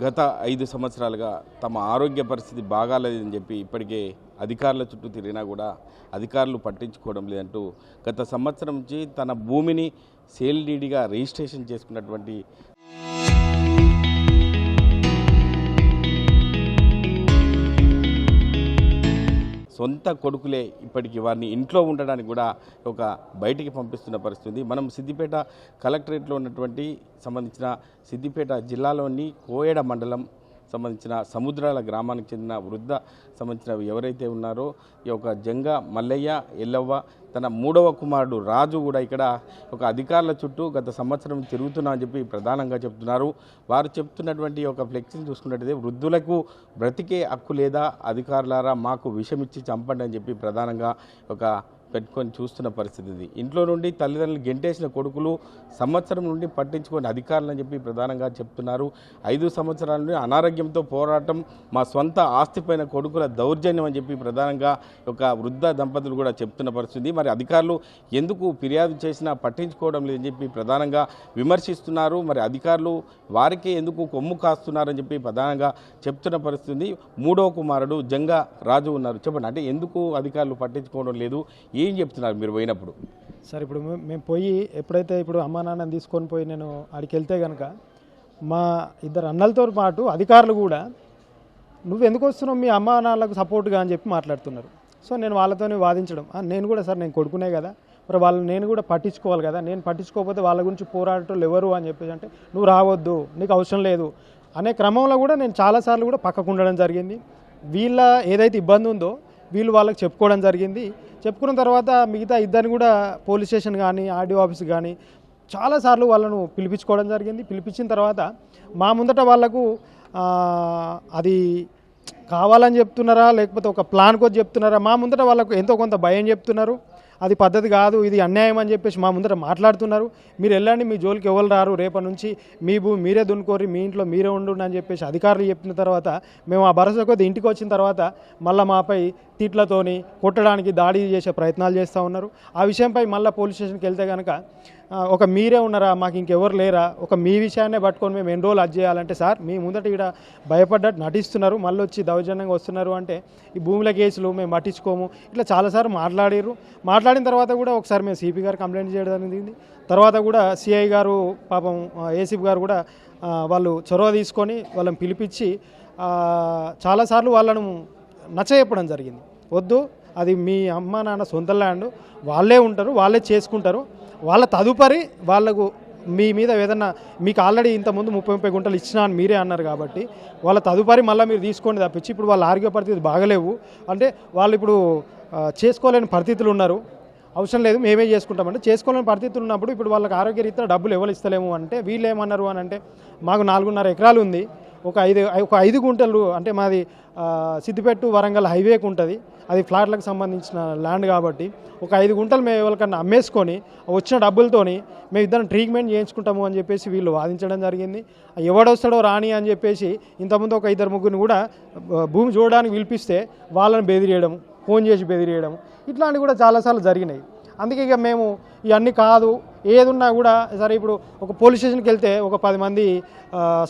గత 5 సంవత్సరాలుగా తమ ఆరోగ్య పరిస్థితి బాగాలేదని చెప్పి ఇప్పటికే అధికారుల చుట్టూ తిరిగినా కూడా అధికారులు పట్టించుకోవడం లేదంటూ గత సంవత్సరం నుంచి తన భూమిని సేల్ డీడీగా రిజిస్ట్రేషన్ చేసుకున్నటువంటి సొంత కొడుకులే ఇప్పటికి వారిని ఇంట్లో ఉండడానికి కూడా ఒక బయటికి పంపిస్తున్న పరిస్థితి. మనం సిద్దిపేట కలెక్టరేట్లో ఉన్నటువంటి సంబంధించిన సిద్దిపేట జిల్లాలోని కోయడ మండలం సంబంధించిన సముద్రాల గ్రామానికి చెందిన వృద్ధ సంబంధించిన ఎవరైతే ఉన్నారో ఈ యొక్క జంగ మల్లయ్య ఎల్లవ్వ తన 3వ కుమారుడు రాజు కూడా ఇక్కడ ఒక అధికారుల చుట్టూ గత సంవత్సరం తిరుగుతున్నా అని చెప్పి ప్రధానంగా చెప్తున్నారు. వారు చెప్తున్నటువంటి ఒక ఫ్లెక్సీని చూసుకున్నట్టయితే వృద్ధులకు బ్రతికే హక్కు లేదా, అధికారులారా మాకు విషమిచ్చి చంపండి అని చెప్పి ప్రధానంగా ఒక పెట్టుకొని చూస్తున్న పరిస్థితి ఇది. ఇంట్లో నుండి తల్లిదండ్రులు గెంటేసిన కొడుకులు సంవత్సరం నుండి పట్టించుకొని అధికారులు అని చెప్పి ప్రధానంగా చెప్తున్నారు. 5 సంవత్సరాల నుండి అనారోగ్యంతో పోరాటం, మా సొంత ఆస్తిపైన కొడుకుల దౌర్జన్యం అని చెప్పి ప్రధానంగా ఒక వృద్ధ దంపతులు కూడా చెప్తున్న పరిస్థితి. మరి అధికారులు ఎందుకు ఫిర్యాదు చేసినా పట్టించుకోవడం లేదని చెప్పి ప్రధానంగా విమర్శిస్తున్నారు. మరి అధికారులు వారికి ఎందుకు కొమ్ము కాస్తున్నారని చెప్పి ప్రధానంగా చెప్తున్న పరిస్థితి. 3వ కుమారుడు జంగ రాజు ఉన్నారు. చెప్పండి, అంటే ఎందుకు అధికారులు పట్టించుకోవడం లేదు, ఏం చెప్తున్నారు మీరు పోయినప్పుడు? సార్, ఇప్పుడు మేము పోయి ఎప్పుడైతే ఇప్పుడు అమ్మా నాన్నని తీసుకొని పోయి నేను అక్కడికి వెళ్తే కనుక మా 2 అన్నలతో పాటు అధికారులు కూడా నువ్వు ఎందుకు వస్తున్నావు మీ అమ్మా నాన్నలకు సపోర్ట్గా అని చెప్పి మాట్లాడుతున్నారు. సో నేను వాళ్ళతోనే వాదించడం, నేను కూడా సార్ నేను కొడుకునే కదా, మరి వాళ్ళని నేను కూడా పట్టించుకోవాలి కదా, నేను పట్టించుకోకపోతే వాళ్ళ గురించి పోరాటం ఎవరు అని చెప్పేసి అంటే నువ్వు రావద్దు, నీకు అవసరం లేదు అనే క్రమంలో కూడా నేను చాలాసార్లు కూడా పక్కకు ఉండడం జరిగింది. వీళ్ళ ఏదైతే ఇబ్బంది ఉందో వీళ్ళు వాళ్ళకి చెప్పుకోవడం జరిగింది. చెప్పుకున్న తర్వాత మిగతా 2 కూడా పోలీస్ స్టేషన్ కానీ ఆర్డీఓ ఆఫీస్ కానీ చాలాసార్లు వాళ్ళను పిలిపించుకోవడం జరిగింది. పిలిపించిన తర్వాత మా ముందట వాళ్లకు అది కావాలని చెప్తున్నారా లేకపోతే ఒక ప్లాన్ కొద్ది చెప్తున్నారా, మా ముందట వాళ్ళకు ఎంతో కొంత భయం చెప్తున్నారు. అది పద్ధతి కాదు, ఇది అన్యాయం అని చెప్పేసి మా ముందర మాట్లాడుతున్నారు. మీరు వెళ్ళండి, మీ జోలికి ఎవరు రారు, రేపటి నుంచి మీ భూమి మీరే దున్నుకోరి, మీ ఇంట్లో మీరే ఉండు అని చెప్పేసి అధికారులు చెప్పిన తర్వాత మేము ఆ భరోసా కొద్ది ఇంటికి వచ్చిన తర్వాత మళ్ళీ మాపై తిట్లతోని కొట్టడానికి దాడి చేసే ప్రయత్నాలు చేస్తూ ఉన్నారు. ఆ విషయంపై మళ్ళీ పోలీస్ స్టేషన్కి వెళ్తే కనుక ఒక మీరే ఉన్నారా, మాకు ఇంకెవరు లేరా, ఒక మీ విషయాన్నే పట్టుకొని మేము ఎన్ని రోజులు అది చేయాలంటే సార్ మీ ముందట ఇక్కడ భయపడ్డట్టు నటిస్తున్నారు, మళ్ళీ వచ్చి దౌర్జన్యంగా వస్తున్నారు అంటే ఈ భూముల కేసులు మేము పట్టించుకోము ఇట్లా చాలాసార్లు మాట్లాడిన తర్వాత కూడా ఒకసారి మేము సిపి గారు కంప్లైంట్ చేయడం జరిగింది. తర్వాత కూడా సిఐ గారు పాపం ఏసీపీ గారు కూడా వాళ్ళు చొరవ తీసుకొని వాళ్ళని పిలిపించి చాలాసార్లు వాళ్ళను నచ్చజెప్పడం జరిగింది. వద్దు, అది మీ అమ్మ నాన్న సొంత ల్యాండ్, వాళ్ళే ఉంటారు, వాళ్ళే చేసుకుంటారు, వాళ్ళ తదుపరి వాళ్ళకు మీ మీద ఏదన్నా మీకు ఆల్రెడీ ఇంతకుముందు 30-30 గుంటలు ఇచ్చినా అని మీరే అన్నారు కాబట్టి వాళ్ళ తదుపరి మళ్ళీ మీరు తీసుకోండి తప్పించి ఇప్పుడు వాళ్ళ ఆరోగ్య పరిస్థితి బాగలేవు అంటే వాళ్ళు ఇప్పుడు చేసుకోలేని పరిస్థితులు ఉన్నారు, అవసరం లేదు మేమే చేసుకుంటామంటే చేసుకోలేని పరిస్థితులు ఉన్నప్పుడు ఇప్పుడు వాళ్ళకి ఆరోగ్యరీత్యా డబ్బులు ఎవరు ఇస్తలేము అంటే వీళ్ళు ఏమన్నారు అని అంటే మాకు 4.5 ఎకరాలు ఉంది, ఒక 5 గుంటలు అంటే మాది సిద్దిపేట వరంగల్ హైవేకి ఉంటుంది, అది ఫ్లాట్లకు సంబంధించిన ల్యాండ్ కాబట్టి ఒక 5 గుంటలు మేము ఎవరికన్నా అమ్మేసుకొని వచ్చిన డబ్బులతోని మేము ఇద్దరం ట్రీట్మెంట్ చేయించుకుంటాము అని చెప్పేసి వీళ్ళు వాదించడం జరిగింది. ఎవడొస్తాడో రాని అని చెప్పేసి ఇంతకుముందు ఒక 2-3 కూడా భూమి చూడడానికి పిలిపిస్తే వాళ్ళని బెదిరియడం, ఫోన్ చేసి బెదిరియడం ఇట్లాంటివి కూడా చాలాసార్లు జరిగినాయి. అందుకే ఇక మేము ఇవన్నీ కాదు, ఏదున్నా కూడా సరే ఇప్పుడు ఒక పోలీస్ స్టేషన్కి వెళ్తే ఒక 10 మంది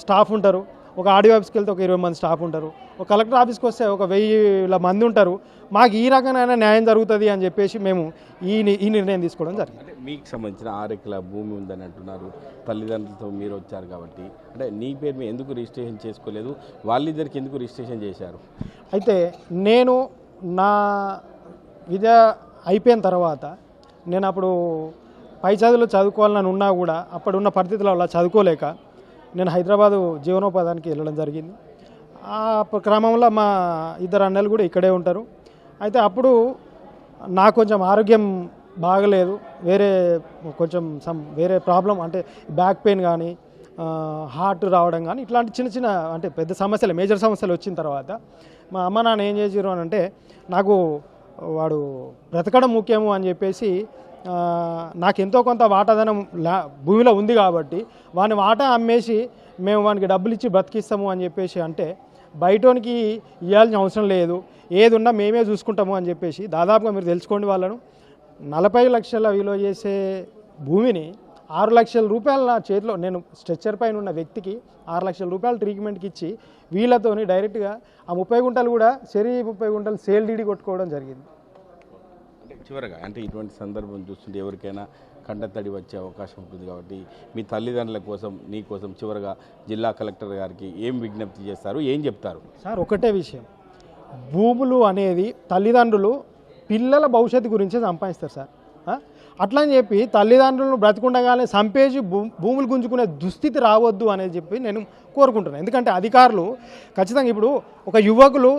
స్టాఫ్ ఉంటారు, ఒక ఆర్డీఓ ఆఫీస్కి వెళ్తే ఒక 20 మంది స్టాఫ్ ఉంటారు, ఒక కలెక్టర్ ఆఫీస్కి వస్తే ఒక 1000 మంది ఉంటారు, మాకు ఈ రకమైన న్యాయం జరుగుతుంది అని చెప్పేసి మేము ఈ నిర్ణయం తీసుకోవడం జరిగింది. అంటే మీకు సంబంధించిన 6 ఎకరాల భూమి ఉందని అంటున్నారు, తల్లిదండ్రులతో మీరు వచ్చారు కాబట్టి అంటే నీ పేరు మీద ఎందుకు రిజిస్ట్రేషన్ చేసుకోలేదు, వాళ్ళిద్దరికి ఎందుకు రిజిస్ట్రేషన్ చేశారు? అయితే నేను నా విద్య అయిపోయిన తర్వాత నేను అప్పుడు పై చదువులు చదువుకోవాలని ఉన్నా కూడా అప్పుడున్న పరిస్థితుల వల్ల చదువుకోలేక నేను హైదరాబాదు జీవనోపాధానికి వెళ్ళడం జరిగింది. ఆ క్రమంలో మా 2 అన్నలు కూడా ఇక్కడే ఉంటారు. అయితే అప్పుడు నాకు కొంచెం ఆరోగ్యం బాగలేదు, వేరే ప్రాబ్లం అంటే బ్యాక్ పెయిన్ కానీ హార్ట్ రావడం కానీ ఇట్లాంటి చిన్న అంటే పెద్ద సమస్యలు మేజర్ సమస్యలు వచ్చిన తర్వాత మా అమ్మ నాన్న ఏం చేసారు అని అంటే నాకు వాడు బ్రతకడం ముఖ్యము అని చెప్పేసి నాకు ఎంతో కొంత వాటాదనం భూమిలో ఉంది కాబట్టి వాని వాటా అమ్మేసి మేము వానికి డబ్బులు ఇచ్చి బ్రతికిస్తాము అని చెప్పేసి అంటే బయటోనికి ఇవ్వాల్సిన అవసరం లేదు, ఏది ఉన్నా మేమే చూసుకుంటాము అని చెప్పేసి దాదాపుగా మీరు తెలుసుకోండి వాళ్ళను 40 లక్షల విలువ చేసే భూమిని 6 లక్షల రూపాయలు నా చేతిలో, నేను స్ట్రెచ్చర్ పైన ఉన్న వ్యక్తికి 6 లక్షల రూపాయలు ట్రీట్మెంట్కి ఇచ్చి వీళ్ళతోని డైరెక్ట్గా ఆ 30 గుంటలు కూడా 30 గుంటలు సేల్ డీడీ కొట్టుకోవడం జరిగింది. అంటే చివరగా అంటే ఇటువంటి సందర్భం చూస్తుంటే ఎవరికైనా కంటతడి వచ్చే అవకాశం ఉంటుంది కాబట్టి మీ తల్లిదండ్రుల కోసం నీ కోసం చివరగా జిల్లా కలెక్టర్ గారికి ఏం విజ్ఞప్తి చేస్తారు, ఏం చెప్తారు? సార్ ఒకటే విషయం, భూములు అనేది తల్లిదండ్రులు పిల్లల భవిష్యత్తు గురించి సంపాదిస్తారు సార్. అట్లా అని చెప్పి తల్లిదండ్రులను బ్రతికుండగానే సంపేసి భూములు గుంజుకునే దుస్థితి రావద్దు అనేది చెప్పి నేను కోరుకుంటున్నాను. ఎందుకంటే అధికారులు ఖచ్చితంగా ఇప్పుడు ఒక యువకులు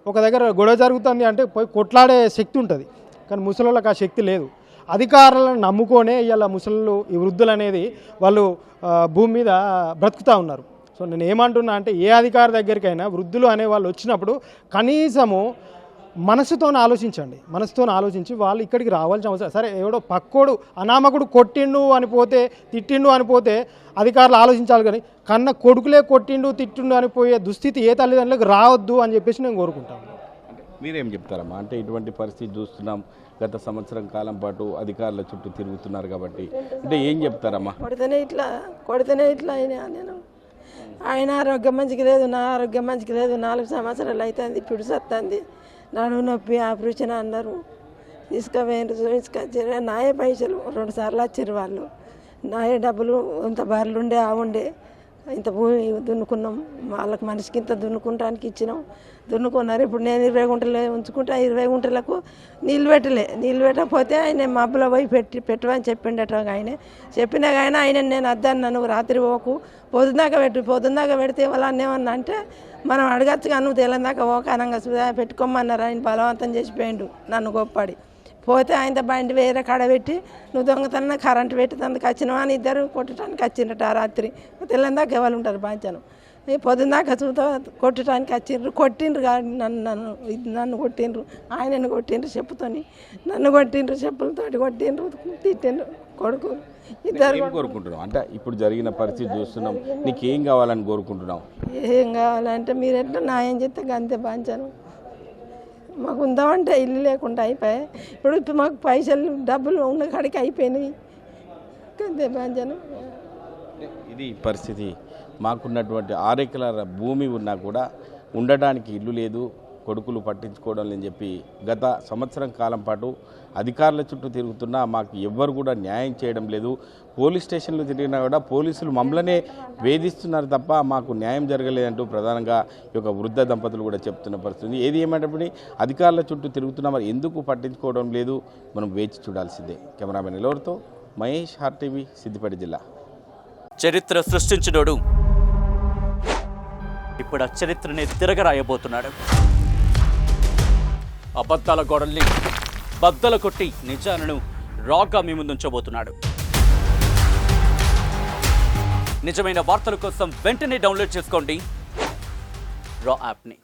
ఒక దగ్గర గొడవ జరుగుతుంది అంటే పోయి కొట్లాడే శక్తి ఉంటుంది, కానీ ముసలిళ్ళకి ఆ శక్తి లేదు. అధికారులను నమ్ముకొనే ఇవాళ ముసళ్ళు ఈ వృద్ధులు అనేది వాళ్ళు భూమి మీద బ్రతుకుతూ ఉన్నారు. సో నేను ఏమంటున్నా అంటే ఏ అధికారి దగ్గరికైనా వృద్ధులు అనే వాళ్ళు వచ్చినప్పుడు కనీసము మనసుతో ఆలోచించి వాళ్ళు ఇక్కడికి రావాల్సిన అవసరం. సరే ఎవడో పక్కోడు అనామకుడు కొట్టిండు అని పోతే తిట్టిండు అని పోతే అధికారులు ఆలోచించాలి, కానీ కన్న కొడుకులే కొట్టిండు తిట్టిండు అని పోయే దుస్థితి ఏ తల్లిదండ్రులకు రావద్దు అని చెప్పేసి నేను కోరుకుంటాను. మీరేం చెప్తారమ్మా? అంటే ఇటువంటి పరిస్థితి చూస్తున్నాం, గత సంవత్సరం కాలం పాటు అధికారుల చుట్టూ తిరుగుతున్నారు కాబట్టి అంటే ఏం చెప్తారమ్మా? కొడితేనే ఇట్లా అయినా నేను, ఆయన ఆరోగ్యం మంచిగా లేదు, నా ఆరోగ్యం మంచిగా లేదు, 4 సంవత్సరాలు అవుతుంది, పిడు సత్తుంది, నడుము నొప్పి ఆపరేషన్ అన్నారు, తీసుకొచ్చారు. నాయే పైసలు 2 సార్లు వచ్చారు వాళ్ళు, నాయే డబ్బులు ఇంత బర్రెలు ఉండే ఉండే ఇంత భూమి దున్నుకున్నాం, వాళ్ళకి మనిషికి ఇంత దున్నుకుంటానికి ఇచ్చినాం, దున్నుకున్నారు. ఇప్పుడు నేను 20 గుంటలు ఉంచుకుంటే 20 గుంటలకు నీళ్ళు పెట్టకపోతే ఆయన మబ్బులో పోయి పెట్టమని చెప్పిండట. ఆయన చెప్పినా కానీ ఆయన నేను అద్దాను, నన్ను రాత్రి పోకు పొద్దున్నాక పెడితే వాళ్ళని ఏమన్నా అంటే మనం అడగచ్చు కానీ నువ్వు తెలందాక ఓకానంగా పెట్టుకోమన్నారు. ఆయన బలవంతం చేసిపోయిండు నన్ను గొప్పడి. పోతే ఆయన బండి వేరే కాడ పెట్టి నువ్వు దొంగతనం కరెంటు పెట్టేందుకు వచ్చినావా అని ఇద్దరు కొట్టడానికి వచ్చిండ్రట. ఆ రాత్రి తెల్లందాక ఎవరు ఉంటారు బాంచను, పొద్దున్నాక చూద్దా కొట్టడానికి కొట్టిండ్రు కానీ నన్ను కొట్టిండ్రు, ఆయనను కొట్టిండ్రు చెప్పుతోని, నన్ను కొట్టిండ్రు చెప్పులతోటి కొట్టిండ్రు, తిట్టిండ్రు కొడుకు ఇద్దరు. కోరుకుంటున్నాం అంటే ఇప్పుడు జరిగిన పరిస్థితి చూస్తున్నాం, నీకేం కావాలని కోరుకుంటున్నావు? ఏం కావాలంటే మీరు ఎట్లా న్యాయం చేస్తే అంతే బాంచాను. మాకు ఉందామంటే ఇల్లు లేకుండా అయిపోయాయి, ఇప్పుడు మాకు పైసలు డబ్బులు ఉన్న కాడికి అయిపోయినాయి, అంతే బాంచాను. ఇది పరిస్థితి. మాకున్నటువంటి 6 ఎకరాల భూమి ఉన్నా కూడా ఉండడానికి ఇల్లు లేదు, కొడుకులు పట్టించుకోవడం లేని చెప్పి గత సంవత్సరం కాలం పాటు అధికారుల చుట్టూ తిరుగుతున్నా మాకు ఎవ్వరు కూడా న్యాయం చేయడం లేదు. పోలీస్ స్టేషన్లు తిరిగినా కూడా పోలీసులు మమ్మల్నే వేధిస్తున్నారు తప్ప మాకు న్యాయం జరగలేదంటూ ప్రధానంగా ఈ యొక్క వృద్ధ దంపతులు కూడా చెప్తున్న పరిస్థితి. ఏది ఏమంటే అధికారుల చుట్టూ తిరుగుతున్నా మరి ఎందుకు పట్టించుకోవడం లేదు, మనం వేచి చూడాల్సిందే. కెమెరామెన్ ఎలవరితో మహేష్, RTV, సిద్దిపేట జిల్లా. చరిత్ర సృష్టించినోడు ఇప్పుడు ఆ చరిత్రని తిరగరాయబోతున్నాడు. అబద్ధాల గోడల్ని బద్దలు కొట్టి నిజాలను రాగా మీ ముందుంచబోతున్నాడు. నిజమైన వార్తల కోసం వెంటనే డౌన్లోడ్ చేసుకోండి రా యాప్ని.